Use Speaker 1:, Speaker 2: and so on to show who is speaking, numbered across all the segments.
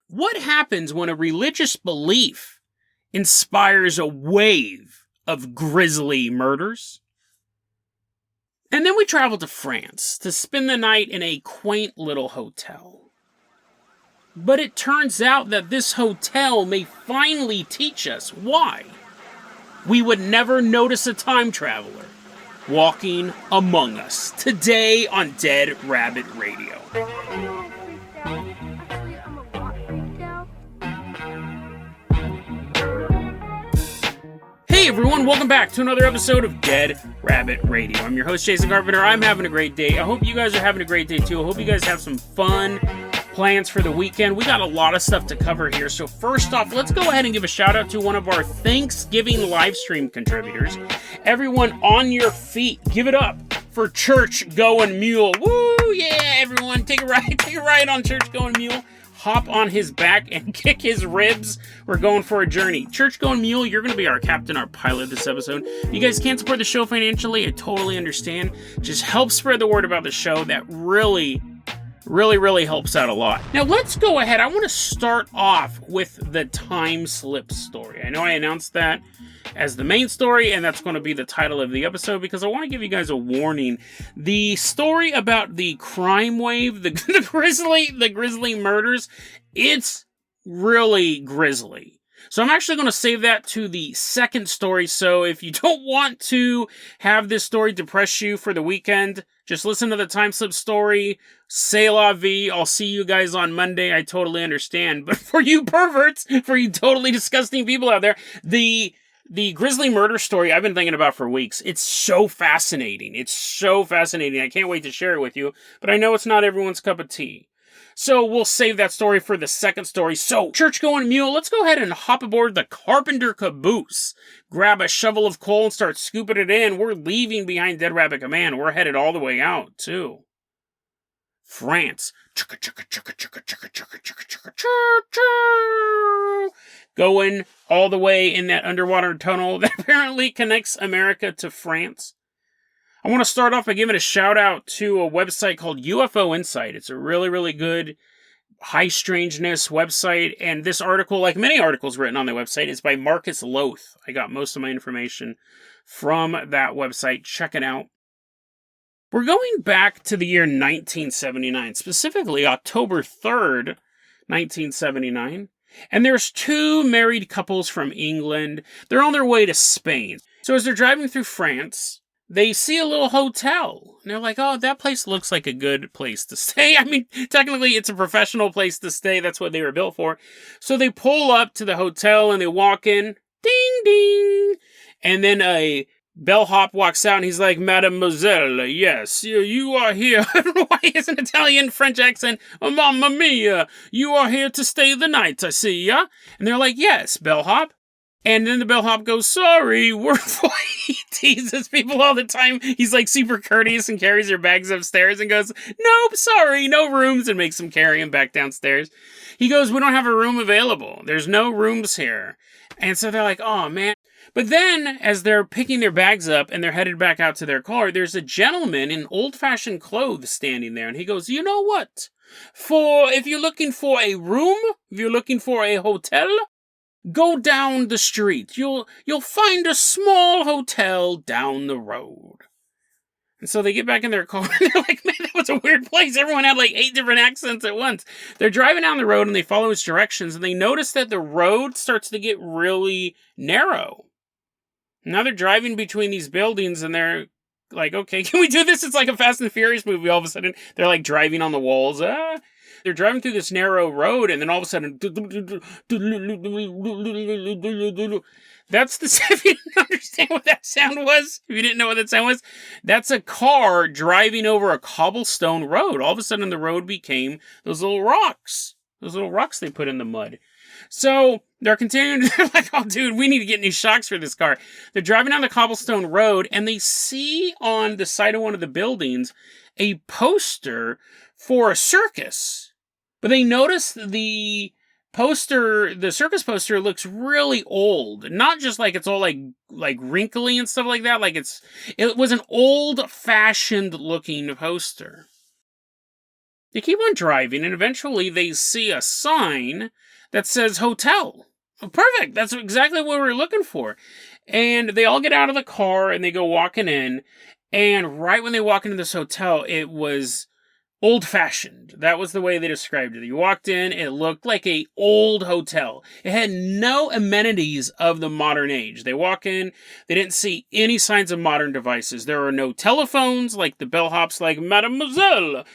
Speaker 1: What happens when a religious belief inspires a wave of grisly murders? And then we travel to France to spend the night in a quaint little hotel. But it turns out that this hotel may finally teach us why we would never notice a time traveler walking among us. Today on Dead Rabbit Radio. Hey everyone, welcome back to another episode of Dead Rabbit Radio. I'm your host, Jason Carpenter. I'm having a great day. I hope you guys are having a great day too. I hope you guys have some fun plans for the weekend. We got a lot of stuff to cover here. So first off, let's go ahead and give a shout out to one of our Thanksgiving live stream contributors. Everyone on your feet, give it up for Church Going Mule. Woo, yeah, everyone, take a ride on Church Going Mule. Hop on his back and kick his ribs. We're going for a journey. Church Going Mule, you're going to be our captain, our pilot this episode. If you guys can't support the show financially, I totally understand. Just help spread the word about the show. That really helps out a lot. Now let's go ahead. I want to start off with the time slip story. I know I announced that as the main story, and that's going to be the title of the episode because I want to give you guys a warning. The story about the crime wave, the grisly murders, it's really grisly. So I'm actually going to save that to the second story. So if you don't want to have this story depress you for the weekend, just listen to the time slip story. C'est la vie. I'll see you guys on Monday. I totally understand. But for you perverts, for you totally disgusting people out there, the grisly murder story I've been thinking about for weeks. It's so fascinating. I can't wait to share it with you. But I know it's not everyone's cup of tea. So we'll save that story for the second story. So, Church Going Mule, let's go ahead and hop aboard the Carpenter caboose. Grab a shovel of coal and start scooping it in. We're leaving behind Dead Rabbit Command. We're headed all the way out, too. France. Going all the way in that underwater tunnel that apparently connects America to France. I want to start off by giving a shout out to a website called UFO Insight. It's a really good high strangeness website. And this article, like many articles written on the website, is by Marcus Loth. I got most of my information from that website. Check it out. We're going back to the year 1979, specifically October 3rd, 1979. And there's two married couples from England. They're on their way to Spain. So as they're driving through France, they see a little hotel. And they're like, oh, that place looks like a good place to stay. I mean, technically, it's a professional place to stay. That's what they were built for. So they pull up to the hotel and they walk in. Ding, ding. And then a bellhop walks out and he's like, Mademoiselle, yes, you are here. I don't know why he has an Italian French accent. Oh, mamma mia, you are here to stay the night, I see ya. And they're like, yes, bellhop. And then the bellhop goes, sorry, he teases people all the time. He's like super courteous and carries their bags upstairs and goes, nope, sorry, no rooms, and makes them carry him back downstairs. He goes, we don't have a room available. There's no rooms here. And so they're like, oh man. But then, as they're picking their bags up and they're headed back out to their car, there's a gentleman in old-fashioned clothes standing there. And he goes, you know what? If you're looking for a room, if you're looking for a hotel, go down the street. You'll find a small hotel down the road. And so they get back in their car and they're like, man, that was a weird place. Everyone had like 8 different accents at once. They're driving down the road and they follow his directions and they notice that the road starts to get really narrow. Now they're driving between these buildings and they're like, okay, can we do this? It's like a Fast and Furious movie. All of a sudden, they're like driving on the walls. They're driving through this narrow road and then all of a sudden, that's the, if you didn't understand what that sound was, if you didn't know what that sound was, that's a car driving over a cobblestone road. All of a sudden, the road became those little rocks they put in the mud. So they're continuing, they're like, oh dude, we need to get new shocks for this car. They're driving down the cobblestone road and they see on the side of one of the buildings a poster for a circus. But they notice the circus poster looks really old. Not just like it's all like wrinkly and stuff like that. Like it was an old-fashioned looking poster. They keep on driving, and eventually they see a sign that says hotel. Oh, perfect. That's exactly what we were looking for. And they all get out of the car and they go walking in. And right when they walk into this hotel, it was old-fashioned. That was the way they described it. You walked in, it looked like an old hotel. It had no amenities of the modern age. They walk in, they didn't see any signs of modern devices. There were no telephones, like the bellhop's like, Mademoiselle,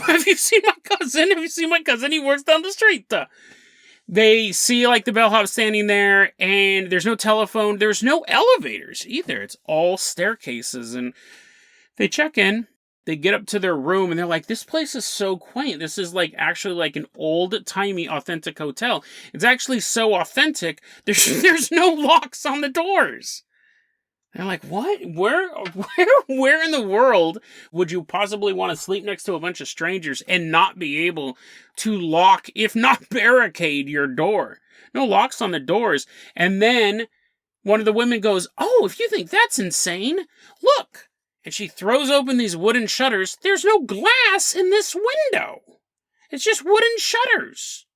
Speaker 1: have you seen my cousin? Have you seen my cousin? He works down the street. They see like the bellhop standing there, and there's no telephone. There's no elevators either. It's all staircases, and they check in. They get up to their room and they're like, this place is so quaint. This is like actually like an old-timey authentic hotel. It's actually so authentic, there's no locks on the doors. They're like, what? Where in the world would you possibly want to sleep next to a bunch of strangers and not be able to lock, if not barricade, your door? No locks on the doors. And then one of the women goes, oh, if you think that's insane, look. And she throws open these wooden shutters. There's no glass in this window. It's just wooden shutters.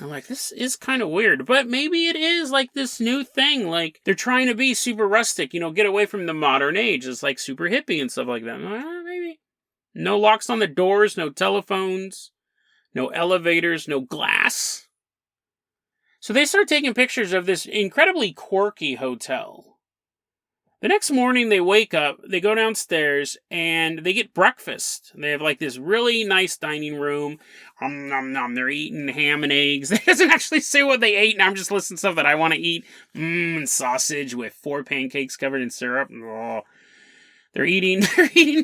Speaker 1: I'm like, this is kind of weird. But maybe it is like this new thing. Like, they're trying to be super rustic, get away from the modern age. It's like super hippie and stuff like that. Maybe. No locks on the doors, no telephones, no elevators, no glass. So they start taking pictures of this incredibly quirky hotel. The next morning, they wake up, they go downstairs, and they get breakfast. They have, like, this really nice dining room. They're eating ham and eggs. It doesn't actually say what they ate, and I'm just listing stuff that I want to eat. And sausage with 4 pancakes covered in syrup. Oh. They're eating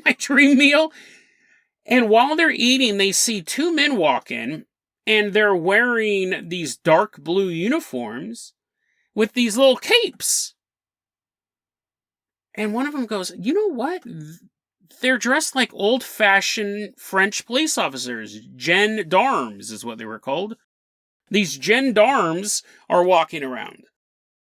Speaker 1: my dream meal. And while they're eating, they see 2 men walk in, and they're wearing these dark blue uniforms with these little capes. And one of them goes, you know what? They're dressed like old-fashioned French police officers. Gendarmes is what they were called. These gendarmes are walking around.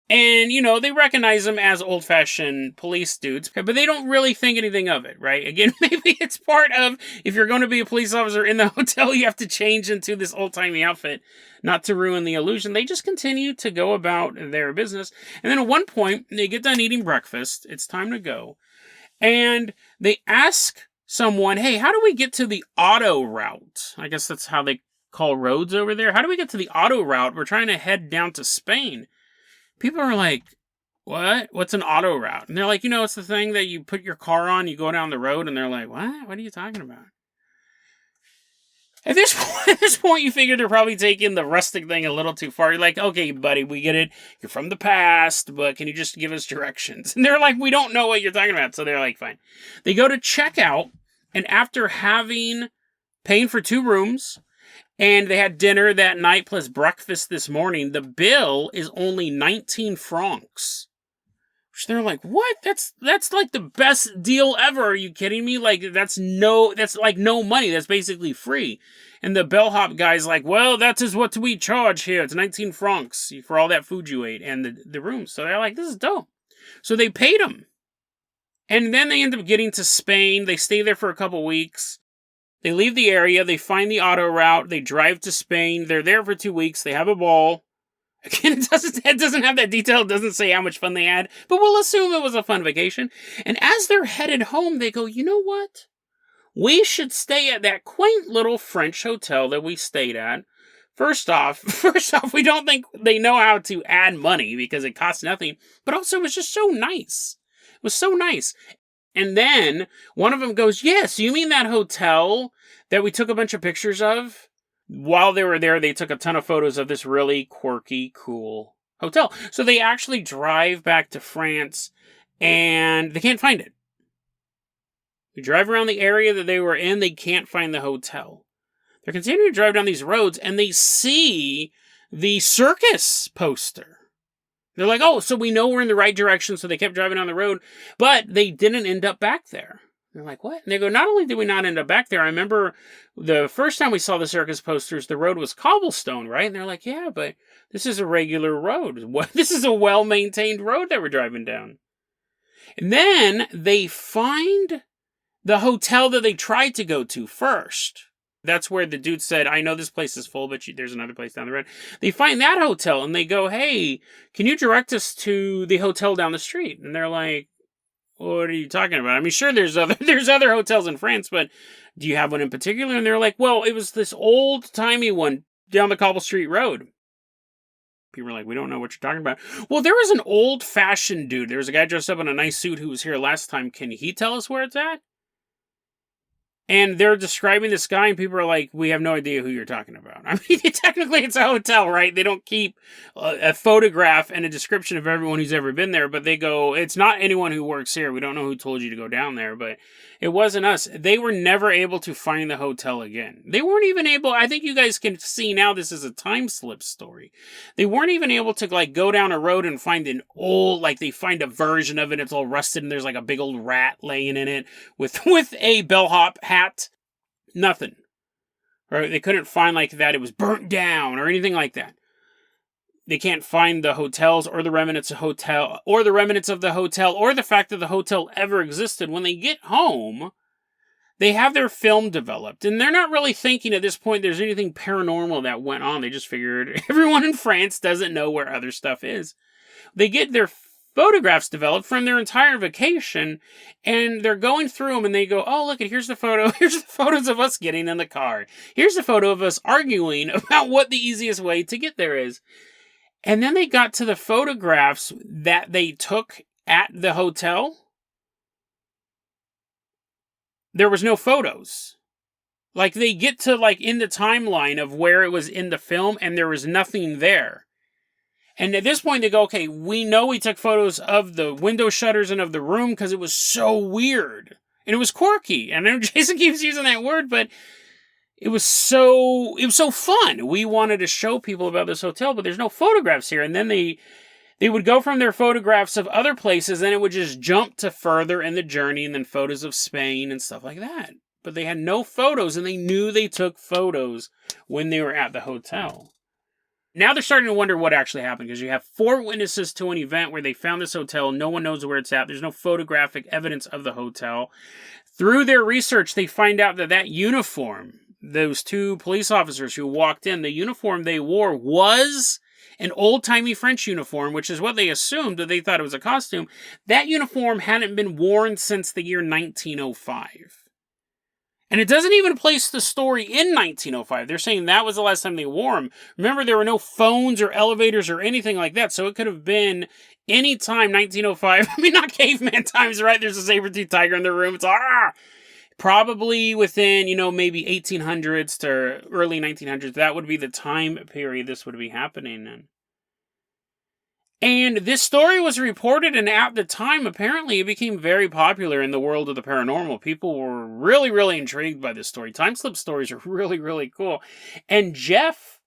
Speaker 1: And, they recognize them as old-fashioned police dudes, but they don't really think anything of it, right? Again, maybe it's part of, if you're going to be a police officer in the hotel, you have to change into this old-timey outfit, not to ruin the illusion. They just continue to go about their business. And then at one point, they get done eating breakfast. It's time to go. And they ask someone, hey, how do we get to the auto route? I guess that's how they call roads over there. How do we get to the auto route? We're trying to head down to Spain. People are like, what? What's an auto route? And they're like, it's the thing that you put your car on, you go down the road, and they're like, what? What are you talking about? At this point, you figure they're probably taking the rustic thing a little too far. You're like, okay, buddy, we get it. You're from the past, but can you just give us directions? And they're like, we don't know what you're talking about. So they're like, fine. They go to check out, and after paying for 2 rooms, and they had dinner that night plus breakfast this morning, the bill is only 19 francs. Which they're like, what? That's like the best deal ever. Are you kidding me? Like, that's like no money. That's basically free. And the bellhop guy's like, well, that is what we charge here. It's 19 francs for all that food you ate and the room. So they're like, this is dope. So they paid him. And then they end up getting to Spain. They stay there for a couple weeks. They leave the area, they find the auto route, they drive to Spain, they're there for 2 weeks, they have a ball. Again, it doesn't have that detail, it doesn't say how much fun they had, but we'll assume it was a fun vacation. And as they're headed home, they go, you know what? We should stay at that quaint little French hotel that we stayed at. First off, we don't think they know how to add money because it costs nothing, but also it was just so nice. It was so nice. And then one of them goes, yes, you mean that hotel that we took a bunch of pictures of? While they were there, they took a ton of photos of this really quirky, cool hotel. So they actually drive back to France, and they can't find it. They drive around the area that they were in, they can't find the hotel. They're continuing to drive down these roads, and they see the circus poster. They're like, oh, so we know we're in the right direction, so they kept driving on the road, but they didn't end up back there. They're like, what? And they go, not only did we not end up back there, I remember the first time we saw the circus posters, the road was cobblestone, right? And they're like, yeah, but this is a regular road. This is a well-maintained road that we're driving down. And then they find the hotel that they tried to go to first. That's where the dude said, I know this place is full, but there's another place down the road. They find that hotel, and they go, hey, can you direct us to the hotel down the street? And they're like, what are you talking about? I mean, sure, there's other hotels in France, but do you have one in particular? And they're like, well, it was this old-timey one down the Cobble Street Road. People are like, we don't know what you're talking about. Well, there was an old-fashioned dude. There was a guy dressed up in a nice suit who was here last time. Can he tell us where it's at? And they're describing this guy, and people are like, we have no idea who you're talking about. I mean, technically it's a hotel, right? They don't keep a photograph and a description of everyone who's ever been there, but they go, it's not anyone who works here. We don't know who told you to go down there, but it wasn't us. They were never able to find the hotel again. They weren't even able, I think you guys can see now this is a time slip story. They weren't even able to like go down a road and find an old, like they find a version of it, it's all rusted and there's like a big old rat laying in it with a bellhop hat. Nothing. Right? They couldn't find like that it was burnt down or anything like that. They can't find the hotels or the remnants of hotel or the remnants of the hotel or the fact that the hotel ever existed. When they get home, they have their film developed, and they're not really thinking at this point there's anything paranormal that went on. They just figured everyone in France doesn't know where other stuff is. They get their photographs developed from their entire vacation, and they're going through them, and they go, oh, look, here's the photo. Here's the photos of us getting in the car. Here's the photo of us arguing about what the easiest way to get there is. And then they got to the photographs that they took at the hotel. There was no photos. Like, they get to, like, in the timeline of where it was in the film, and there was nothing there. And at this point, they go, okay, we know we took photos of the window shutters and of the room because it was so weird. And it was quirky. And I know Jason keeps using that word, but it was so fun. We wanted to show people about this hotel, but there's no photographs here. And then they would go from their photographs of other places, and it would just jump to further in the journey, and then photos of Spain and stuff like that. But they had no photos, and they knew they took photos when they were at the hotel. Now they're starting to wonder what actually happened, because you have 4 witnesses to an event where they found this hotel. No one knows where it's at. There's no photographic evidence of the hotel. Through their research, they find out that uniform, those 2 police officers who walked in, the uniform they wore was an old-timey French uniform, which is what they assumed, that they thought it was a costume. That uniform hadn't been worn since the year 1905. And it doesn't even place the story in 1905. They're saying that was the last time they wore them. Remember, there were no phones or elevators or anything like that, so it could have been any time 1905. I mean, not caveman times, right? There's a saber-toothed tiger in the room. It's probably within, maybe 1800s to early 1900s. That would be the time period this would be happening in. And this story was reported, and at the time, apparently, it became very popular in the world of the paranormal. People were really, really intrigued by this story. Time slip stories are really, really cool. And Jeff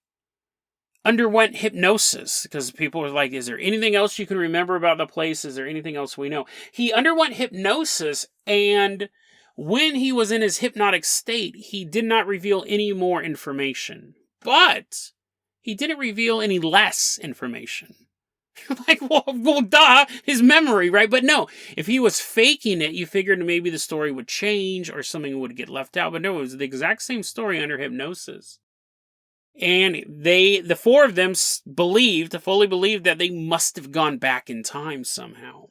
Speaker 1: underwent hypnosis, because people were like, is there anything else you can remember about the place? Is there anything else we know? He underwent hypnosis, and when he was in his hypnotic state, he did not reveal any more information. But he didn't reveal any less information. Like, well, duh, his memory, right? But no, if he was faking it, you figured maybe the story would change or something would get left out. But no, it was the exact same story under hypnosis. And the 4 of them fully believed that they must have gone back in time somehow.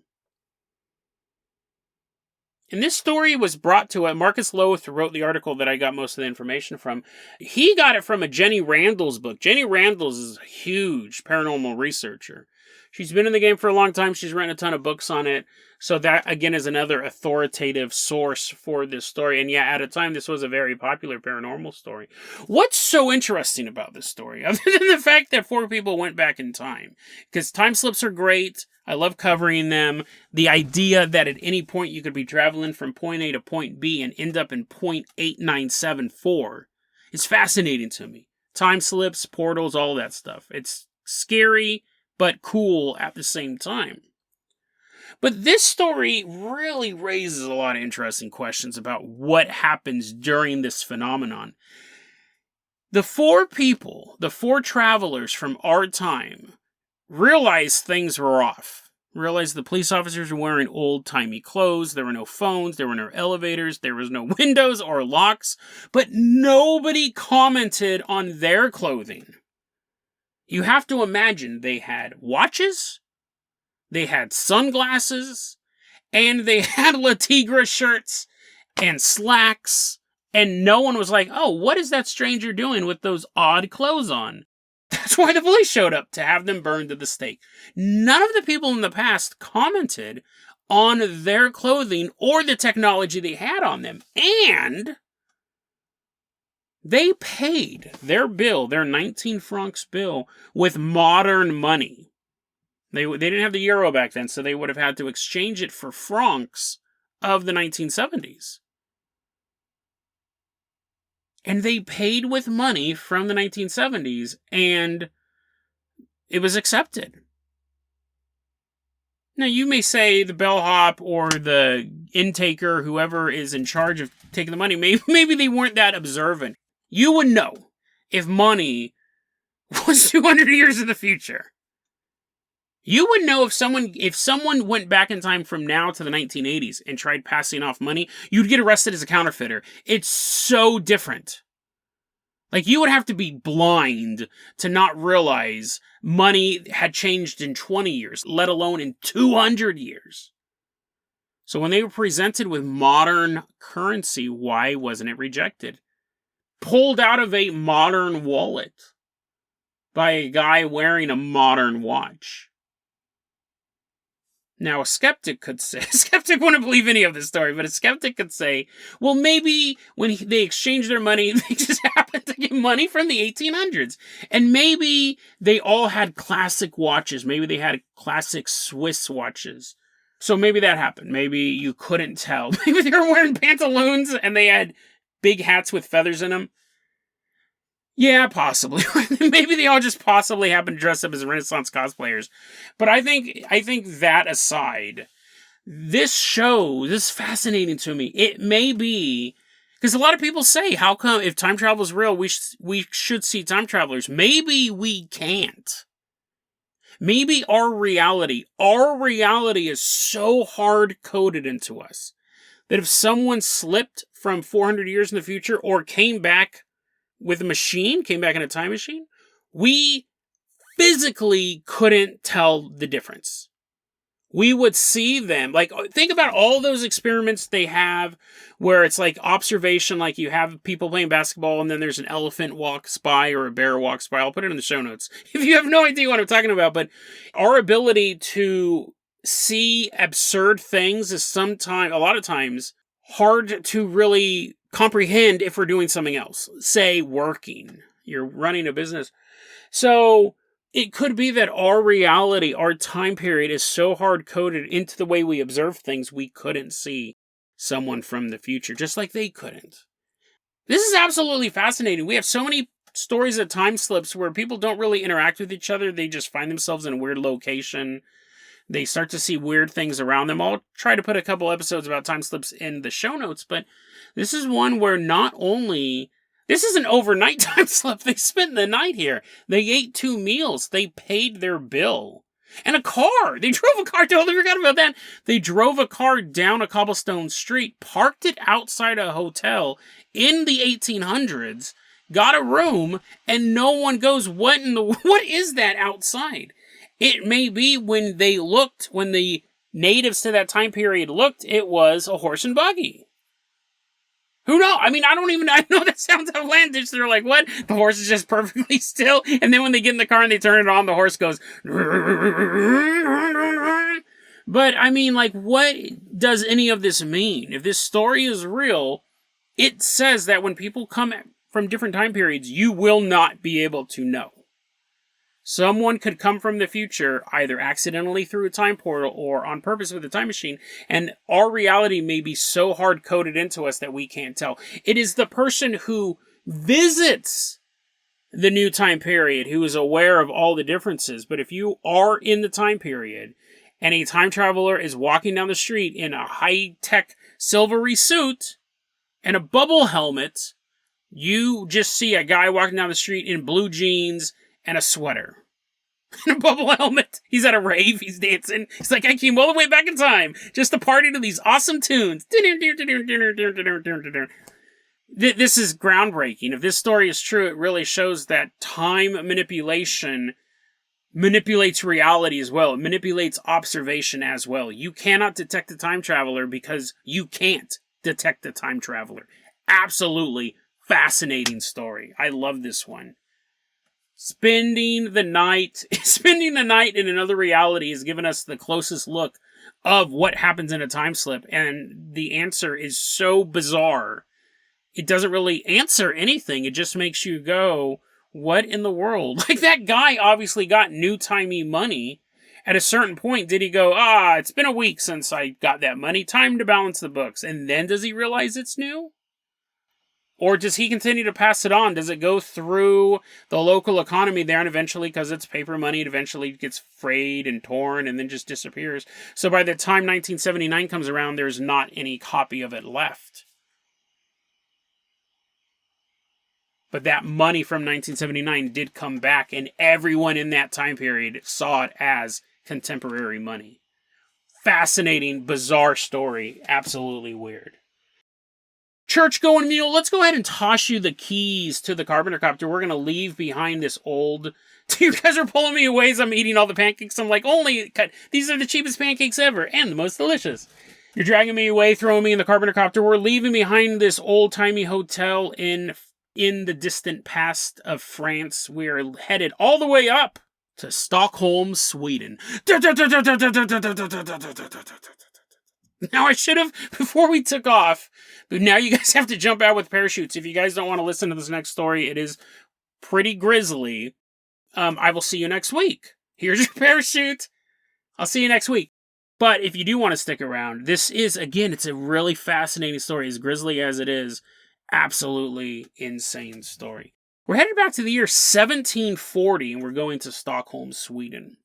Speaker 1: And this story was brought to it. Marcus Loth wrote the article that I got most of the information from. He got it from a Jenny Randall's book. Jenny Randall's is a huge paranormal researcher. She's been in the game for a long time. She's written a ton of books on it. So that, again, is another authoritative source for this story. And yeah, at a time, this was a very popular paranormal story. What's so interesting about this story? Other than the fact that 4 people went back in time. Because time slips are great. I love covering them. The idea that at any point you could be traveling from point A to point B and end up in point 8974 is fascinating to me. Time slips, portals, all that stuff. It's scary, but cool at the same time. But this story really raises a lot of interesting questions about what happens during this phenomenon. The 4 people, the 4 travelers from our time, realized things were off. Realized the police officers were wearing old-timey clothes. There were no phones. There were no elevators. There was no windows or locks. But nobody commented on their clothing. You have to imagine they had watches, they had sunglasses, and they had La Tigre shirts and slacks. And no one was like, oh, what is that stranger doing with those odd clothes on? That's why the police showed up, to have them burned at the stake. None of the people in the past commented on their clothing or the technology they had on them. And they paid their bill, their 19 francs bill, with modern money. They didn't have the euro back then, so they would have had to exchange it for francs of the 1970s. And they paid with money from the 1970s, and it was accepted. Now, you may say the bellhop or the intaker, whoever is in charge of taking the money, maybe they weren't that observant. You would know if money was 200 years in the future. You would know if someone went back in time from now to the 1980s and tried passing off money, you'd get arrested as a counterfeiter. It's so different. Like, you would have to be blind to not realize money had changed in 20 years, let alone in 200 years. So when they were presented with modern currency, why wasn't it rejected? Pulled out of a modern wallet by a guy wearing a modern watch. Now, a skeptic wouldn't believe any of this story, but a skeptic could say, well, maybe when they exchanged their money, they just happened to get money from the 1800s. And maybe they all had classic watches. Maybe they had classic Swiss watches. So maybe that happened. Maybe you couldn't tell. Maybe they were wearing pantaloons and they had big hats with feathers in them. Yeah, possibly. Maybe they all just possibly happen to dress up as Renaissance cosplayers. But I think that aside, this is fascinating to me. It may be, because a lot of people say, how come if time travel is real, we should see time travelers? Maybe we can't. Maybe our reality is so hard-coded into us that if someone slipped from 400 years in the future or came back with a machine, came back in a time machine, we physically couldn't tell the difference. We would see them, like, think about all those experiments they have where it's like observation, like you have people playing basketball and then there's an elephant walks by or a bear walks by. I'll put it in the show notes if you have no idea what I'm talking about. But our ability to see absurd things is a lot of times, hard to really comprehend if we're doing something else. Say working. You're running a business. So it could be that our reality, our time period is so hard-coded into the way we observe things, we couldn't see someone from the future, just like they couldn't. This is absolutely fascinating. We have so many stories of time slips where people don't really interact with each other. They just find themselves in a weird location. They start to see weird things around them. I'll try to put a couple episodes about time slips in the show notes, but this is one where this is an overnight time slip. They spent the night here. They ate 2 meals. They paid their bill. And a car. They drove a car. Totally forgot about that. They drove a car down a cobblestone street, parked it outside a hotel in the 1800s, got a room, and no one goes, what is that outside? It may be when the natives to that time period looked, it was a horse and buggy. Who knows? I mean, I know that sounds outlandish. They're like, what? The horse is just perfectly still. And then when they get in the car and they turn it on, the horse goes. But I mean, like, what does any of this mean? If this story is real, it says that when people come from different time periods, you will not be able to know. Someone could come from the future, either accidentally through a time portal or on purpose with a time machine, and our reality may be so hard-coded into us that we can't tell. It is the person who visits the new time period who is aware of all the differences. But if you are in the time period and a time traveler is walking down the street in a high-tech silvery suit and a bubble helmet, you just see a guy walking down the street in blue jeans and a sweater. in a bubble helmet. He's at a rave. He's dancing. He's like, I came all the way back in time just to party to these awesome tunes. This is groundbreaking. If this story is true, it really shows that time manipulation manipulates reality as well. It manipulates observation as well. You cannot detect a time traveler because you can't detect a time traveler. Absolutely fascinating story. I love this one. Spending the night in another reality has given us the closest look of what happens in a time slip, and the answer is so bizarre. It doesn't really answer anything. It just makes you go, what in the world? Like, that guy obviously got new-timey money. At a certain point, did he go, it's been a week since I got that money, time to balance the books. And then does he realize it's new? Or does he continue to pass it on? Does it go through the local economy there, and eventually, because it's paper money, it eventually gets frayed and torn and then just disappears? So by the time 1979 comes around, there's not any copy of it left. But that money from 1979 did come back, and everyone in that time period saw it as contemporary money. Fascinating, bizarre story. Absolutely weird. Church-going mule, let's go ahead and toss you the keys to the Carpenter Copter. We're going to leave behind this old... You guys are pulling me away as I'm eating all the pancakes. I'm like, these are the cheapest pancakes ever, and the most delicious. You're dragging me away, throwing me in the Carpenter Copter. We're leaving behind this old-timey hotel in the distant past of France. We're headed all the way up to Stockholm, Sweden. Now, I should have, before we took off, but now you guys have to jump out with parachutes. If you guys don't want to listen to this next story, it is pretty grisly. I will see you next week. Here's your parachute. I'll see you next week. But if you do want to stick around, this is, again, it's a really fascinating story. As grisly as it is, absolutely insane story. We're headed back to the year 1740, and we're going to Stockholm, Sweden.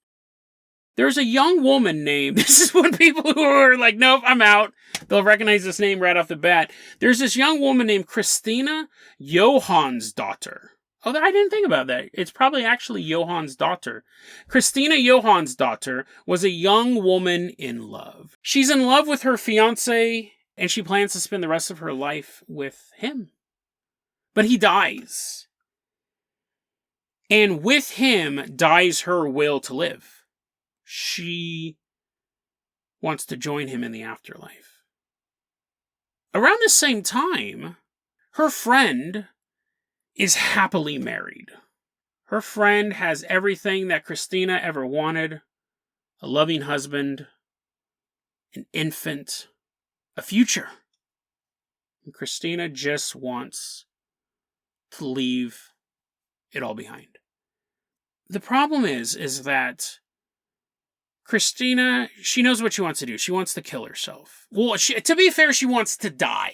Speaker 1: There's a young woman named, this is when people who are like, nope, I'm out, they'll recognize this name right off the bat. There's this young woman named Christina Johansdotter. Oh, I didn't think about that. It's probably actually Johansdotter. Christina Johansdotter was a young woman in love. She's in love with her fiancé, and she plans to spend the rest of her life with him. But he dies. And with him dies her will to live. She wants to join him in the afterlife. Around the same time, her friend is happily married. Her friend has everything that Christina ever wanted: a loving husband, an infant, a future. And Christina just wants to leave it all behind. The problem is that Christina, she knows what she wants to do. She wants to kill herself. Well, to be fair, she wants to die.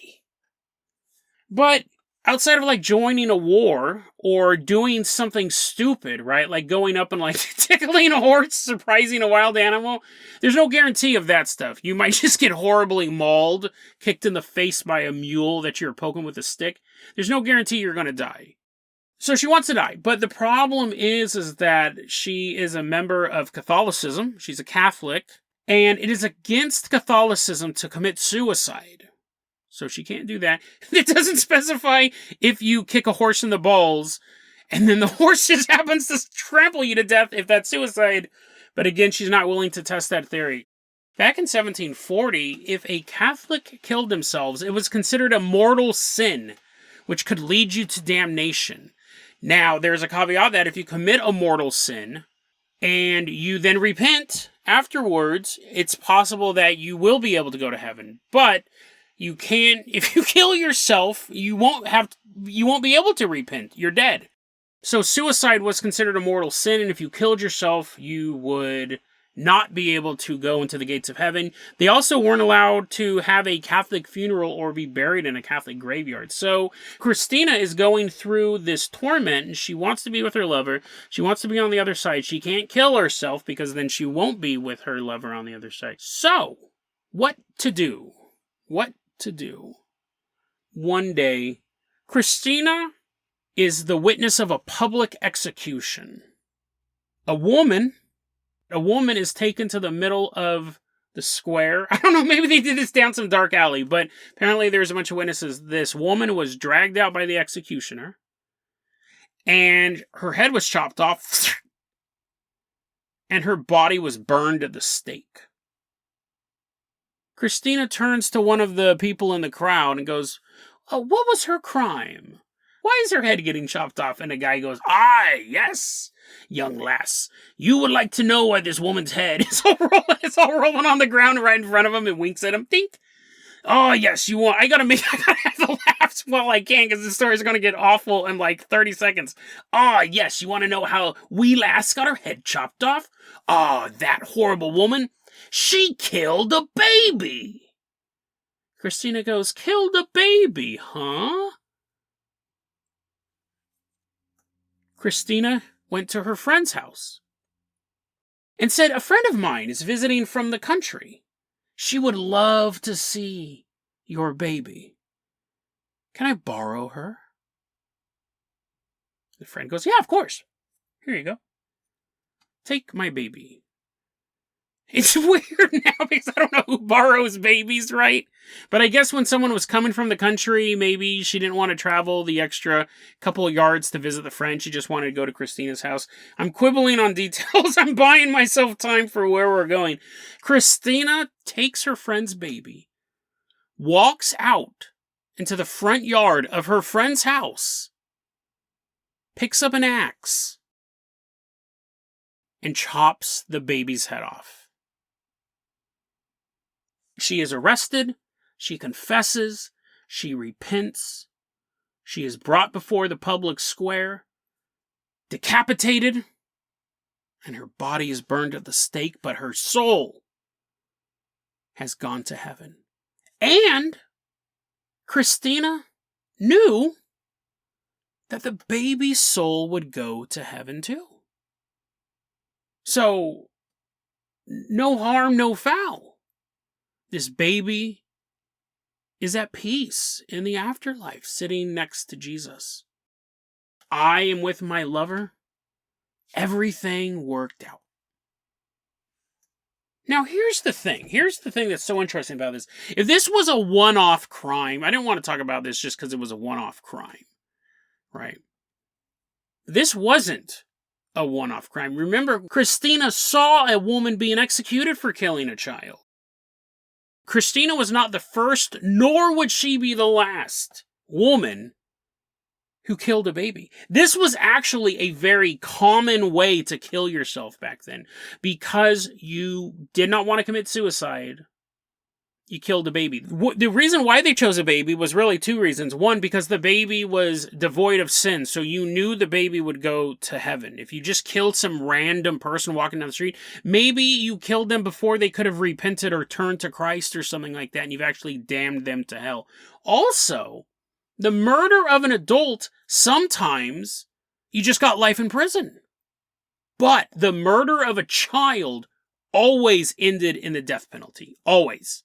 Speaker 1: But outside of, like, joining a war or doing something stupid, right? Like going up and, like, tickling a horse, surprising a wild animal. There's no guarantee of that stuff. You might just get horribly mauled, kicked in the face by a mule that you're poking with a stick. There's no guarantee you're going to die. So she wants to die. But the problem is that she is a member of Catholicism. She's a Catholic. And it is against Catholicism to commit suicide. So she can't do that. It doesn't specify if you kick a horse in the balls and then the horse just happens to trample you to death if that's suicide. But again, she's not willing to test that theory. Back in 1740, if a Catholic killed themselves, it was considered a mortal sin, which could lead you to damnation. Now, there's a caveat that if you commit a mortal sin and you then repent afterwards, it's possible that you will be able to go to heaven. But you can't, if you kill yourself, you won't be able to repent. You're dead. So suicide was considered a mortal sin, and if you killed yourself, you would not be able to go into the gates of heaven. They also weren't allowed to have a Catholic funeral or be buried in a Catholic graveyard. So Christina is going through this torment, and she wants to be with her lover. She wants to be on the other side. She can't kill herself because then she won't be with her lover on the other side. So, what to do? What to do? One day, Christina is the witness of a public execution. A woman is taken to the middle of the square. I don't know, maybe they did this down some dark alley, but apparently there's a bunch of witnesses. This woman was dragged out by the executioner, and her head was chopped off, and her body was burned at the stake. Christina turns to one of the people in the crowd and goes, "Oh, what was her crime? Why is her head getting chopped off?" And the guy goes, "Ah, yes, young lass. You would like to know why this woman's head is all rolling on the ground right in front of him," and winks at him. Dink. "Oh, yes, you want... I gotta have the laughs while I can, because the story's gonna get awful in like 30 seconds. "Oh, yes, you want to know how wee lass got her head chopped off? Oh, that horrible woman. She killed a baby." Christina goes, "Killed a baby, huh?" Christina went to her friend's house and said, "A friend of mine is visiting from the country. She would love to see your baby. Can I borrow her?" The friend goes, "Yeah, of course. Here you go. Take my baby." It's weird now because I don't know who borrows babies, right? But I guess when someone was coming from the country, maybe she didn't want to travel the extra couple of yards to visit the friend. She just wanted to go to Christina's house. I'm quibbling on details. I'm buying myself time for where we're going. Christina takes her friend's baby, walks out into the front yard of her friend's house, picks up an axe, and chops the baby's head off. She is arrested, she confesses, she repents, she is brought before the public square, decapitated, and her body is burned at the stake, but her soul has gone to heaven. And Christina knew that the baby's soul would go to heaven too. So, no harm, no foul. This baby is at peace in the afterlife, sitting next to Jesus. I am with my lover. Everything worked out. Now, here's the thing. Here's the thing that's so interesting about this. If this was a one-off crime, I didn't want to talk about this just because it was a one-off crime, right? This wasn't a one-off crime. Remember, Christina saw a woman being executed for killing a child. Christina was not the first, nor would she be the last woman who killed a baby. This was actually a very common way to kill yourself back then. Because you did not want to commit suicide, you killed a baby. The reason why they chose a baby was really two reasons. One, because the baby was devoid of sin, so you knew the baby would go to heaven. If you just killed some random person walking down the street, maybe you killed them before they could have repented or turned to Christ or something like that, and you've actually damned them to hell. Also, the murder of an adult, sometimes you just got life in prison. But the murder of a child always ended in the death penalty. Always.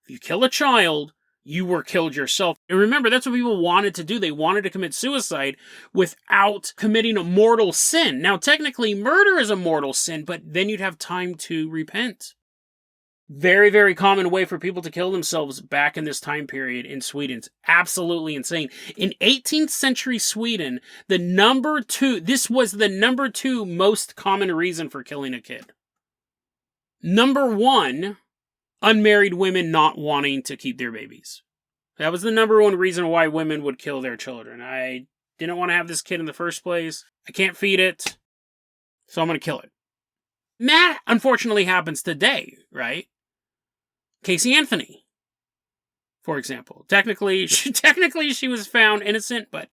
Speaker 1: If you kill a child, you were killed yourself. And remember, that's what people wanted to do. They wanted to commit suicide without committing a mortal sin. Now, technically, murder is a mortal sin, but then you'd have time to repent. Very, very common way for people to kill themselves back in this time period in Sweden. It's absolutely insane. In 18th century Sweden, this was the number 2 most common reason for killing a kid. Number 1, unmarried women not wanting to keep their babies. That was the number 1 reason why women would kill their children. I didn't want to have this kid in the first place. I can't feed it, so I'm going to kill it. And that, unfortunately, happens today, right? Casey Anthony, for example. Technically, she was found innocent, but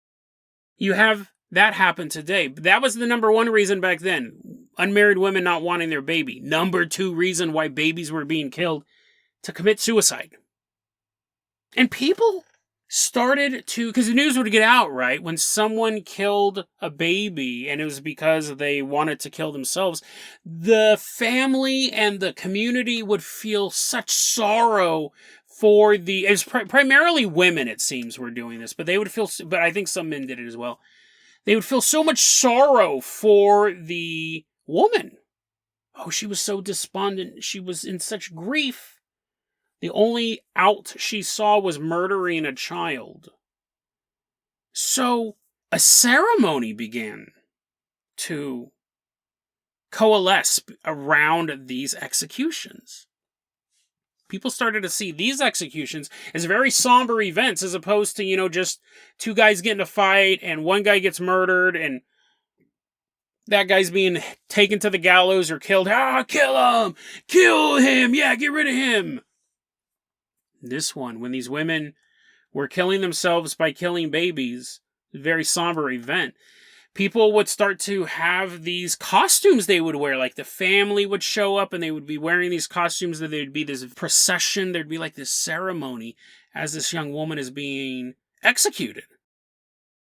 Speaker 1: you have that happen today. But that was the number 1 reason back then. Unmarried women not wanting their baby. Number 2 reason why babies were being killed, to commit suicide. And people started to, because the news would get out, right? When someone killed a baby and it was because they wanted to kill themselves, the family and the community would feel such sorrow for it was primarily women, it seems, were doing this, but they would feel, but I think some men did it as well. They would feel so much sorrow for the woman. Oh, she was so despondent. She was in such grief. The only out she saw was murdering a child. So a ceremony began to coalesce around these executions. People started to see these executions as very somber events, as opposed to, just two guys getting a fight and one guy gets murdered and that guy's being taken to the gallows or killed. Kill him! Kill him! Yeah, get rid of him! This one, when these women were killing themselves by killing babies, a very somber event. People would start to have these costumes they would wear. Like the family would show up and they would be wearing these costumes. That there'd be this procession. There'd be like this ceremony as this young woman is being executed.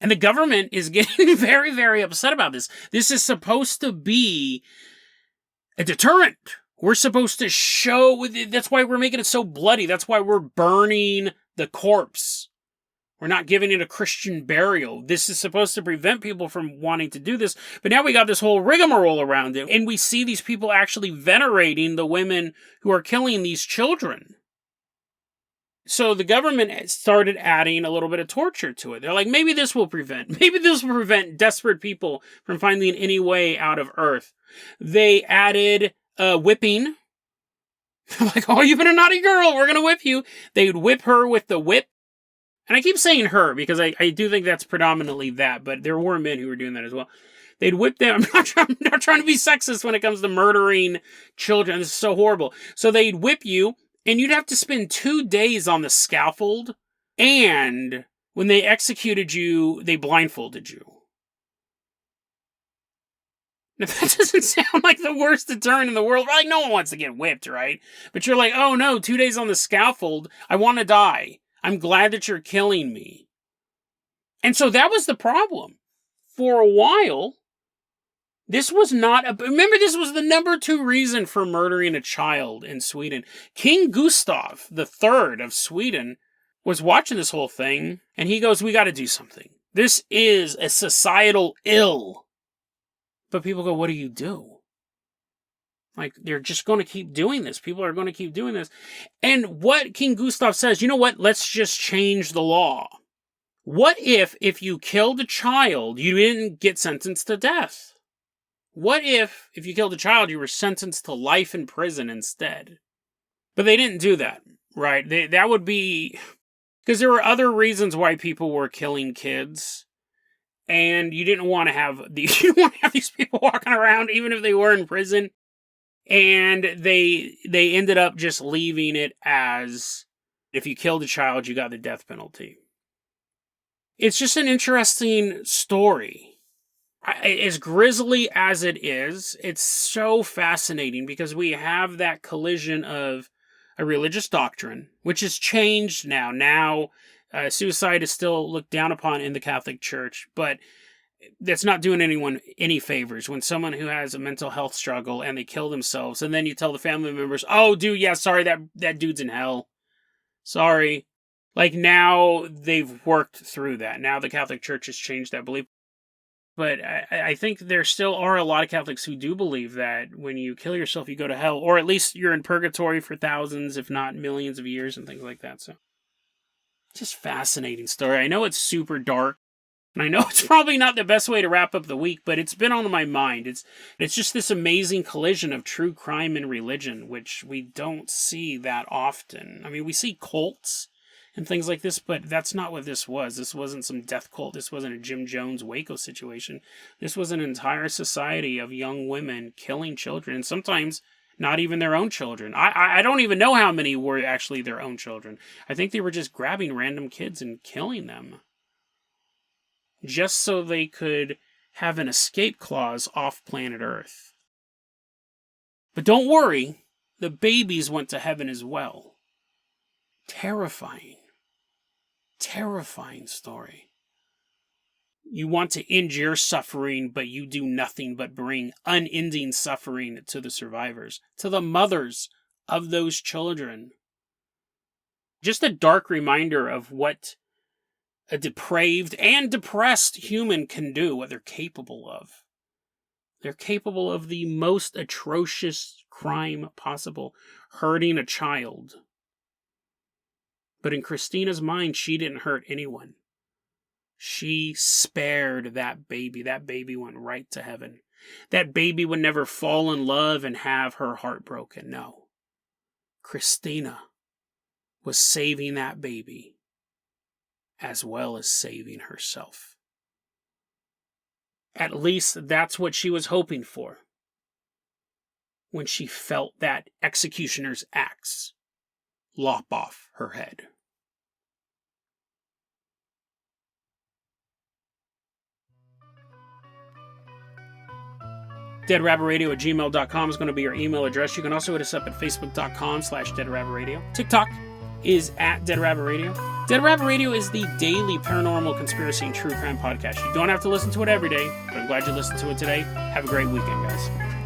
Speaker 1: And the government is getting very, very upset about this. This is supposed to be a deterrent. We're supposed to show. That's why we're making it so bloody. That's why we're burning the corpse. We're not giving it a Christian burial. This is supposed to prevent people from wanting to do this. But now we got this whole rigmarole around it. And we see these people actually venerating the women who are killing these children. So the government started adding a little bit of torture to it. They're like, maybe this will prevent desperate people from finding any way out of Earth. They added whipping. Like, oh, you've been a naughty girl. We're going to whip you. They'd whip her with the whip. And I keep saying her because I do think that's predominantly that, but there were men who were doing that as well. They'd whip them. I'm not trying to be sexist when it comes to murdering children. This is so horrible. So they'd whip you, and you'd have to spend 2 days on the scaffold. And when they executed you, they blindfolded you. Now, that doesn't sound like the worst deterrent in the world. Like, no one wants to get whipped, right? But you're like, oh no, 2 days on the scaffold. I want to die. I'm glad that you're killing me. And so that was the problem. For a while, this was remember, this was the number 2 reason for murdering a child in Sweden. King Gustav III of Sweden was watching this whole thing, and he goes, we got to do something. This is a societal ill. But people go, what do you do? Like, they're just going to keep doing this. People are going to keep doing this. And what King Gustav says, you know what? Let's just change the law. What if you killed a child, you didn't get sentenced to death? What if you killed a child, you were sentenced to life in prison instead? But they didn't do that, right? That would be... Because there were other reasons why people were killing kids. And you didn't want to have these people walking around, even if they were in prison. And they ended up just leaving it as, if you killed a child, you got the death penalty. It's just an interesting story. As grisly as it is, it's so fascinating because we have that collision of a religious doctrine, which has changed now. Now, suicide is still looked down upon in the Catholic Church, but that's not doing anyone any favors. When someone who has a mental health struggle and they kill themselves, and then you tell the family members, oh, dude, yeah, sorry, that dude's in hell. Sorry. Like, now they've worked through that. Now the Catholic Church has changed that belief. But I think there still are a lot of Catholics who do believe that when you kill yourself, you go to hell, or at least you're in purgatory for thousands, if not millions of years and things like that. So, just fascinating story. I know it's super dark. And I know it's probably not the best way to wrap up the week, but it's been on my mind. It's just this amazing collision of true crime and religion, which we don't see that often. I mean, we see cults and things like this, but that's not what this was. This wasn't some death cult. This wasn't a Jim Jones Waco situation. This was an entire society of young women killing children, and sometimes not even their own children. I don't even know how many were actually their own children. I think they were just grabbing random kids and killing them, just so they could have an escape clause off planet Earth. But don't worry, the babies went to heaven as well. Terrifying. Terrifying story. You want to end your suffering, but you do nothing but bring unending suffering to the survivors, to the mothers of those children. Just a dark reminder of what a depraved and depressed human can do, what they're capable of. They're capable of the most atrocious crime possible, hurting a child. But in Christina's mind, she didn't hurt anyone. She spared that baby. That baby went right to heaven. That baby would never fall in love and have her heart broken. No. Christina was saving that baby as well as saving herself. At least that's what she was hoping for when she felt that executioner's axe lop off her head. deadrabbitradio@gmail.com is going to be your email address. You can also hit us up at facebook.com/deadrabbitradio. TikTok is at deadrabbitradio. Dead Rabbit Radio is the daily paranormal, conspiracy, and true crime podcast. You don't have to listen to it every day, but I'm glad you listened to it today. Have a great weekend, guys.